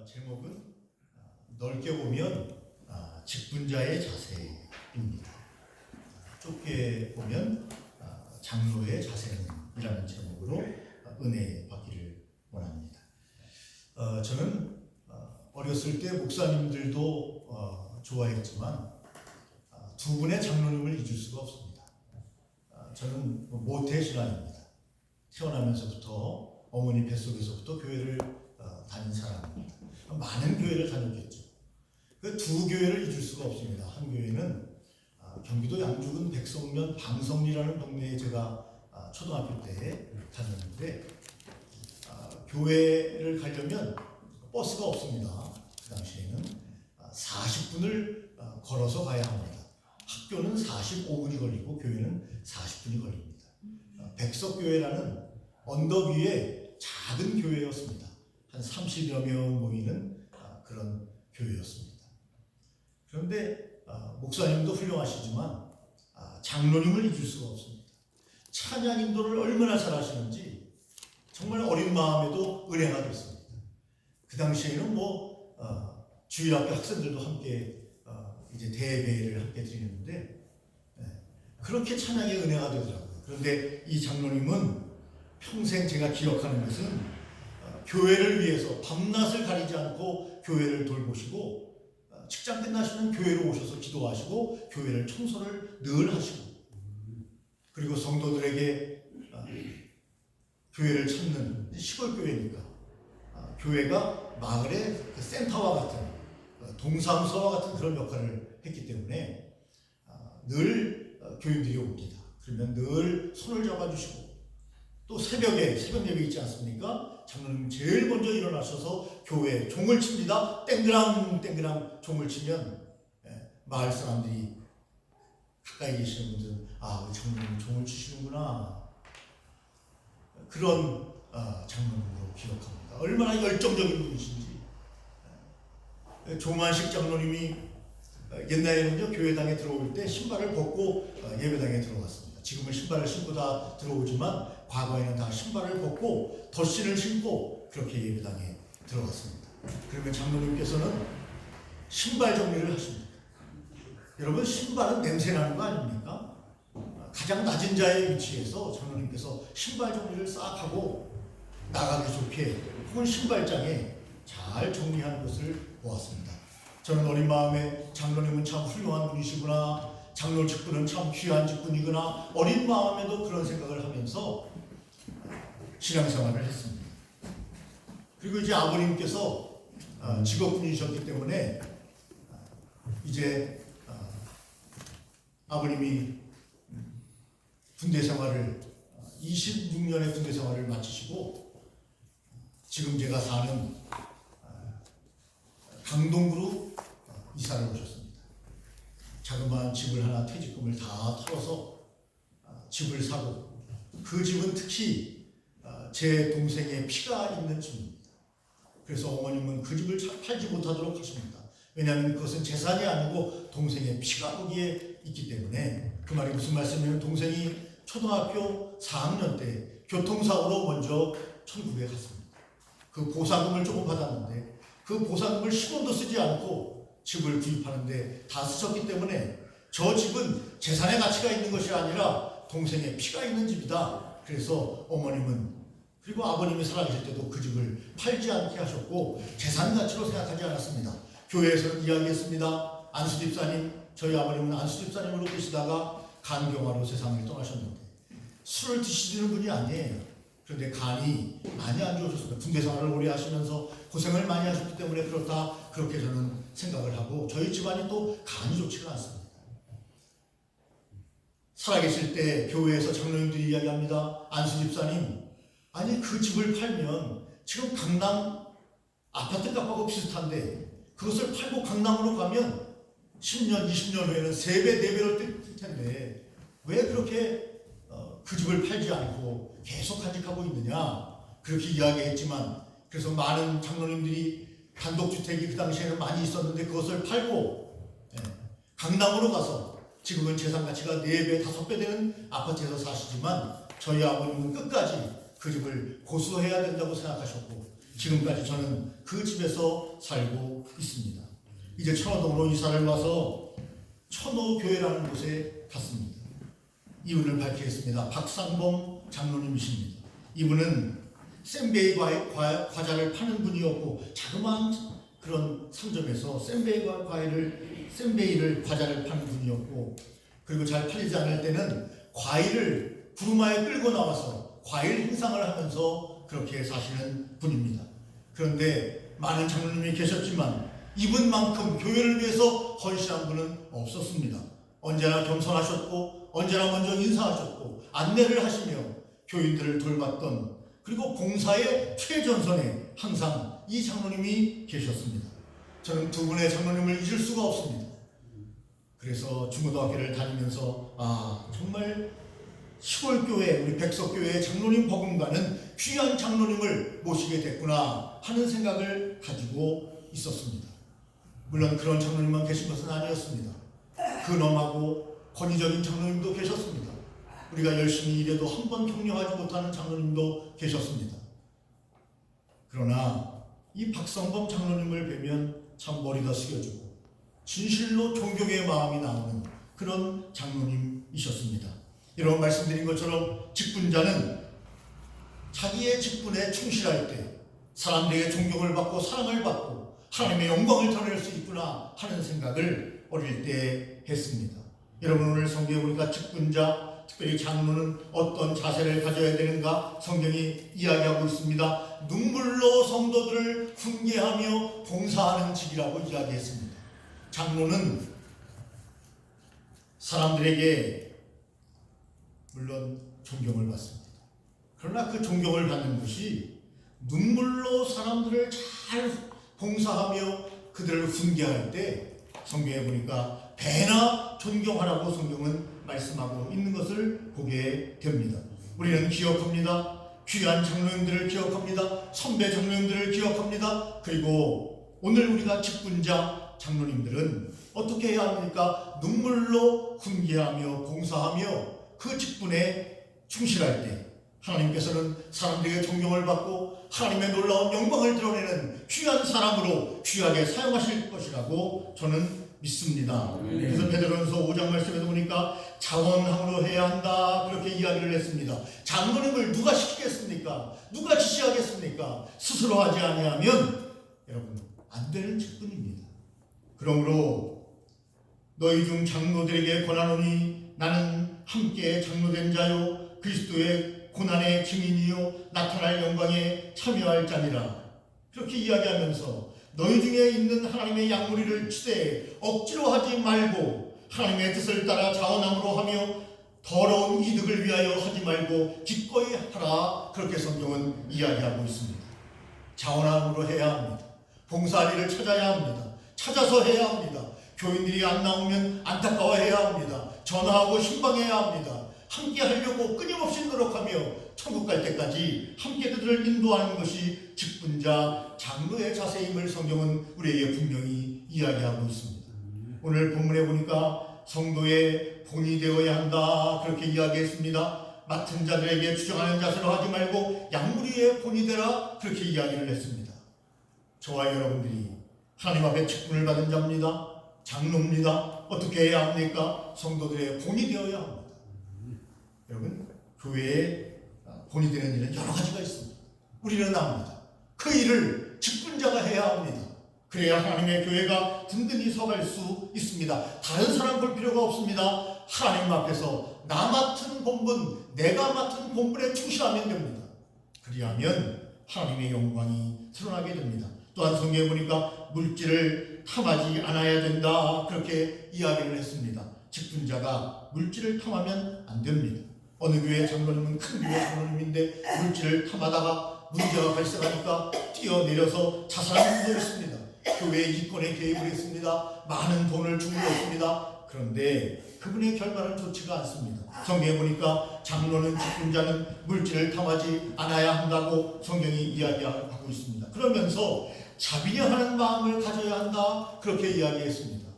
제목은 넓게 보면 직분자의 자세입니다. 좁게 보면 장로의 자세는이라는 제목으로 은혜 받기를 원합니다. 저는 어렸을 때 목사님들도 좋아했지만 두 분의 장로님을 잊을 수가 없습니다. 저는 모태 신앙입니다. 태어나면서부터 어머니 뱃속에서부터 교회를 다닌 사람입니다. 많은 교회를 다녔겠죠. 그 두 교회를 잊을 수가 없습니다. 한 교회는 경기도 양주군 백성면 방성리라는 동네에 제가 초등학교 때 다녔는데 교회를 가려면 버스가 없습니다. 그 당시에는 40분을 걸어서 가야 합니다. 학교는 45분이 걸리고 교회는 40분이 걸립니다. 백석교회라는 언덕 위에 작은 교회였습니다. 한 30여 명 모이는 그런 교회였습니다. 그런데 목사님도 훌륭하시지만 장로님을 잊을 수가 없습니다. 찬양 인도를 얼마나 잘하시는지 정말 어린 마음에도 은혜가 됐습니다. 그 당시에는 주일학교 학생들도 함께 이제 대배를 함께 드리는데 그렇게 찬양의 은혜가 되더라고요. 그런데 이 장로님은 평생 제가 기억하는 것은 교회를 위해서 밤낮을 가리지 않고 교회를 돌보시고 직장 끝나시면 교회로 오셔서 기도하시고 교회를 청소를 늘 하시고 그리고 성도들에게 교회를 찾는 시골 교회니까 교회가 마을의 센터와 같은 동사무소와 같은 그런 역할을 했기 때문에 늘 교인들이 옵니다. 그러면 늘 손을 잡아주시고 또 새벽에 새벽 예배 있지 않습니까? 장로님 제일 먼저 일어나셔서 교회 종을 칩니다. 땡그랑 땡그랑 종을 치면 마을 사람들이 가까이 계시는 분들은 우리 장로님 종을 치시는구나. 그런 장로님으로 기억합니다. 얼마나 열정적인 분이신지. 조만식 장로님이 옛날에는요 교회당에 들어올 때 신발을 벗고 예배당에 들어갔습니다. 지금은 신발을 신고 다 들어오지만 과거에는 다 신발을 벗고 덧신을 신고 그렇게 예배당에 들어갔습니다. 그러면 장로님께서는 신발 정리를 하십니다. 여러분 신발은 냄새나는 거 아닙니까? 가장 낮은 자의 위치에서 장로님께서 신발 정리를 싹 하고 나가기 좋게 혹은 신발장에 잘 정리하는 것을 보았습니다. 저는 어린 마음에 장로님은 참 훌륭한 분이시구나, 장로 직분은 참 귀한 직분이구나, 어린 마음에도 그런 생각을 하면서 신앙생활을 했습니다. 그리고 이제 아버님께서 직업군이셨기 때문에 이제 아버님이 군대 생활을 26년의 군대 생활을 마치시고 지금 제가 사는 강동구로 이사를 오셨습니다. 자그마한 집을 하나 퇴직금을 다 털어서 집을 사고 그 집은 특히 제 동생의 피가 있는 집입니다. 그래서 어머님은 그 집을 팔지 못하도록 하십니다. 왜냐하면 그것은 재산이 아니고 동생의 피가 거기에 있기 때문에. 그 말이 무슨 말씀이냐면 동생이 초등학교 4학년 때 교통사고로 먼저 천국에 갔습니다. 그 보상금을 조금 받았는데 그 보상금을 10원도 쓰지 않고 집을 구입하는데 다 쓰셨기 때문에 저 집은 재산의 가치가 있는 것이 아니라 동생의 피가 있는 집이다. 그래서 어머님은 그리고 아버님이 살아계실 때도 그 집을 팔지 않게 하셨고 재산 가치로 생각하지 않았습니다. 교회에서는 이야기했습니다. 안수 집사님, 저희 아버님은 안수 집사님으로 계시다가 간경화로 세상을 떠나셨는데 술을 드시는 분이 아니에요. 그런데 간이 많이 안 좋으셨습니다. 군대 생활을 오래 하시면서 고생을 많이 하셨기 때문에 그렇다 그렇게 저는 생각을 하고 저희 집안이 또 간이 좋지가 않습니다. 살아계실 때 교회에서 장로님들이 이야기합니다. 안수 집사님, 아니 그 집을 팔면 지금 강남 아파트 값하고 비슷한데 그것을 팔고 강남으로 가면 10년, 20년 후에는 3배, 4배로 뜰 텐데 왜 그렇게 그 집을 팔지 않고 계속 간직하고 있느냐 그렇게 이야기했지만 그래서 많은 장로님들이 단독주택이 그 당시에는 많이 있었는데 그것을 팔고 강남으로 가서 지금은 재산 가치가 4배, 5배 되는 아파트에서 사시지만 저희 아버님은 끝까지 그 집을 고수해야 된다고 생각하셨고 지금까지 저는 그 집에서 살고 있습니다. 이제 천호동으로 이사를 와서 천호교회라는 곳에 갔습니다. 이분을 밝히겠습니다. 박상봉 장로님이십니다. 이분은 샌베이 과자를 파는 분이었고 자그마한 그런 상점에서 샌베이를 과자를 파는 분이었고, 그리고 잘 팔리지 않을 때는 과일을 부르마에 끌고 나와서 과일 행상을 하면서 그렇게 사시는 분입니다. 그런데 많은 장로님이 계셨지만 이분만큼 교회를 위해서 헌신한 분은 없었습니다. 언제나 겸손하셨고 언제나 먼저 인사하셨고 안내를 하시며 교인들을 돌봤던, 그리고 봉사의 최전선에 항상 이 장로님이 계셨습니다. 저는 두 분의 장로님을 잊을 수가 없습니다. 그래서 중고등학교를 다니면서 정말 시골교회, 우리 백석교회의 장로님 버금가는 귀한 장로님을 모시게 됐구나 하는 생각을 가지고 있었습니다. 물론 그런 장로님만 계신 것은 아니었습니다. 근엄하고 권위적인 장로님도 계셨습니다. 우리가 열심히 일해도 한 번 격려하지 못하는 장로님도 계셨습니다. 그러나 이 박성범 장로님을 뵈면 참 머리가 숙여지고 진실로 존경의 마음이 나오는 그런 장로님이셨습니다. 이런 말씀드린 것처럼 직분자는 자기의 직분에 충실할 때 사람들에게 존경을 받고 사랑을 받고 하나님의 영광을 드러낼 수 있구나 하는 생각을 어릴 때 했습니다. 여러분, 오늘 성경에 보니까 직분자, 특별히 장로는 어떤 자세를 가져야 되는가 성경이 이야기하고 있습니다. 눈물로 성도들을 훈계하며 봉사하는 직이라고 이야기했습니다. 장로는 사람들에게 물론 존경을 받습니다. 그러나 그 존경을 받는 것이 눈물로 사람들을 잘 봉사하며 그들을 훈계할 때 성경에 보니까 배나 존경하라고 성경은 말씀하고 있는 것을 보게 됩니다. 우리는 기억합니다. 귀한 장로님들을 기억합니다. 선배 장로님들을 기억합니다. 그리고 오늘 우리가 직분자 장로님들은 어떻게 해야 합니까? 눈물로 훈계하며 봉사하며 그 직분에 충실할 때 하나님께서는 사람들에게 존경을 받고 하나님의 놀라운 영광을 드러내는 귀한 사람으로 귀하게 사용하실 것이라고 저는 믿습니다. 그래서 베드로전서 5장 말씀에서 보니까 자원함으로 해야 한다 그렇게 이야기를 했습니다. 장로님을 누가 시키겠습니까? 누가 지시하겠습니까? 스스로 하지 아니하면 여러분 안 되는 직분입니다. 그러므로 너희 중 장로들에게 권하노니 나는 함께 장로된 자요 그리스도의 고난의 증인이요 나타날 영광에 참여할 자니라. 그렇게 이야기하면서 너희 중에 있는 하나님의 양무리를 치되 억지로 하지 말고 하나님의 뜻을 따라 자원함으로 하며 더러운 이득을 위하여 하지 말고 기꺼이 하라. 그렇게 성경은 이야기하고 있습니다. 자원함으로 해야 합니다. 봉사할 일을 찾아야 합니다. 찾아서 해야 합니다. 교인들이 안 나오면 안타까워해야 합니다. 전화하고 신방해야 합니다. 함께 하려고 끊임없이 노력하며 천국 갈 때까지 함께 그들을 인도하는 것이 직분자 장로의 자세임을 성경은 우리에게 분명히 이야기하고 있습니다. 오늘 본문에 보니까 성도의 본이 되어야 한다 그렇게 이야기했습니다. 맡은 자들에게 주장하는 자세로 하지 말고 양무리의 본이 되라 그렇게 이야기를 했습니다. 저와 여러분들이 하나님 앞에 직분을 받은 자입니다. 장로입니다. 어떻게 해야 합니까? 성도들의 본이 되어야 합니다. 여러분, 교회에 본이 되는 일은 여러 가지가 있습니다. 우리는 압니다. 그 일을 직분자가 해야 합니다. 그래야 하나님의 교회가 든든히 서갈 수 있습니다. 다른 사람 볼 필요가 없습니다. 하나님 앞에서 나 맡은 본분, 내가 맡은 본분에 충실하면 됩니다. 그리하면 하나님의 영광이 드러나게 됩니다. 또한 성경에 보니까 물질을 탐하지 않아야 된다 그렇게 이야기를 했습니다. 직분자가 물질을 탐하면 안 됩니다. 어느 교회 장로님은 큰 교회 장로님인데 물질을 탐하다가 문제가 발생하니까 뛰어내려서 자살을 시도했습니다. 교회 이권에 개입을 했습니다. 많은 돈을 주물렀습니다. 그런데 그분의 결말은 좋지가 않습니다. 성경에 보니까 장로는 직분자는 물질을 탐하지 않아야 한다고 성경이 이야기하고 있습니다. 그러면서 자비하는 마음을 가져야 한다 그렇게 이야기했습니다.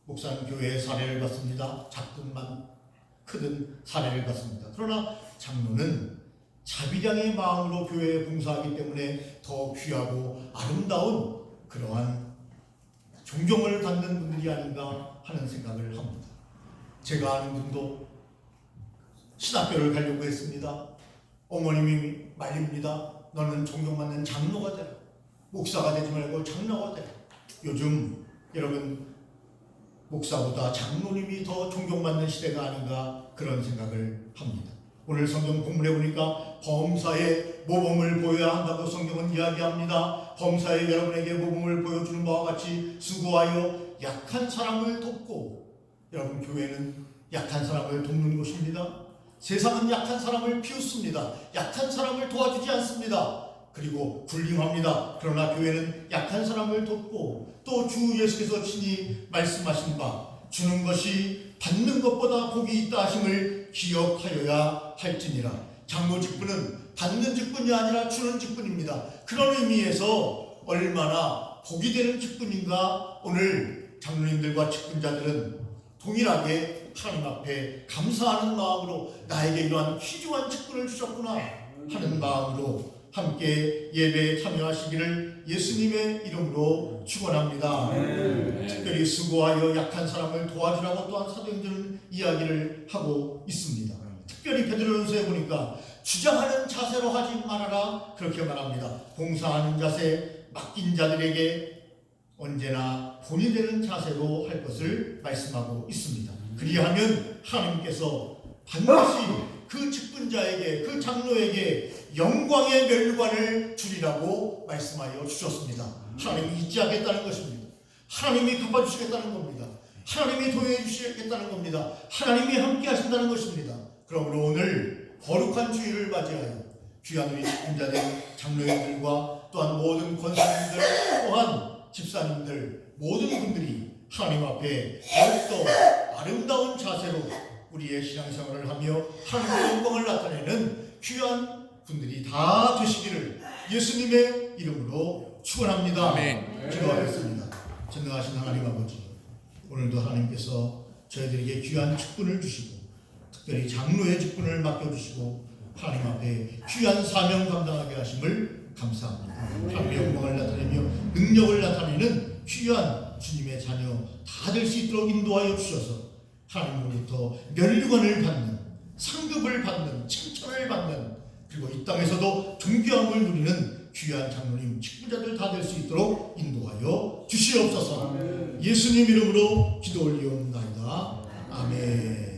목사는 교회의 사례를 봤습니다. 작든 크든 사례를 봤습니다. 그러나 장로는 자비량의 마음으로 교회에 봉사하기 때문에 더 귀하고 아름다운 그러한 존경을 받는 분들이 아닌가 하는 생각을 합니다. 제가 아는 분도 신학교를 가려고 했습니다. 어머님이 말립니다. 너는 존경받는 장로가 되라. 목사가 되지 말고 장로가 되라. 요즘 여러분 목사보다 장로님이 더 존경받는 시대가 아닌가 그런 생각을 합니다. 오늘 성경 본문에 보니까 범사에 모범을 보여야 한다고 성경은 이야기합니다. 범사에 여러분에게 모범을 보여주는 바와 같이 수고하여 약한 사람을 돕고, 여러분 교회는 약한 사람을 돕는 곳입니다. 세상은 약한 사람을 비웃습니다. 약한 사람을 도와주지 않습니다. 그리고 굴림합니다. 그러나 교회는 약한 사람을 돕고, 또 주 예수께서 친히 말씀하신 바 주는 것이 받는 것보다 복이 있다 하심을 기억하여야 할지니라. 장로 직분은 받는 직분이 아니라 주는 직분입니다. 그런 의미에서 얼마나 복이 되는 직분인가 오늘 장로님들과 직분자들은 동일하게 하나님 앞에 감사하는 마음으로 나에게 이러한 귀중한 직분을 주셨구나 하는 마음으로 함께 예배에 참여하시기를 예수님의 이름으로 축원합니다. 특별히 수고하여 약한 사람을 도와주라고 또한 사도행전은 이야기를 하고 있습니다. 특별히 베드로전서에 보니까 주장하는 자세로 하지 말아라 그렇게 말합니다. 봉사하는 자세, 맡긴 자들에게 언제나 본이 되는 자세로 할 것을 말씀하고 있습니다. 그리하면 하나님께서 반드시 그 직분자에게, 그 장로에게 영광의 멸관을 주리라고 말씀하여 주셨습니다. 하나님이 잊지 않겠다는 것입니다. 하나님이 갚아주시겠다는 겁니다. 하나님이 도와해 주시겠다는 겁니다. 하나님이 함께 하신다는 것입니다. 그러므로 오늘 거룩한 주일을 맞이하여 귀한 우리 직분자들, 장로님들과 또한 모든 권사님들, 또한 집사님들, 모든 분들이 하나님 앞에 더욱더 아름다운 자세로 우리의 신앙생활을 하며 하나님의 영광을 나타내는 귀한 분들이 다 되시기를 예수님의 이름으로 축원합니다. 기도하겠습니다. 전능하신 하나님 아버지, 오늘도 하나님께서 저희들에게 귀한 직분을 주시고 특별히 장로의 직분을 맡겨주시고 하나님 앞에 귀한 사명 감당하게 하심을 감사합니다. 하나님의 영광을 나타내며 능력을 나타내는 귀한 주님의 자녀 다 될 수 있도록 인도하여 주셔서 하나님으로부터 면류관을 받는, 상급을 받는, 칭찬을 받는, 그리고 이 땅에서도 존귀함을 누리는 귀한 장로님, 직분자들 다 될 수 있도록 인도하여 주시옵소서. 예수님 이름으로 기도 올리옵나이다. 아멘.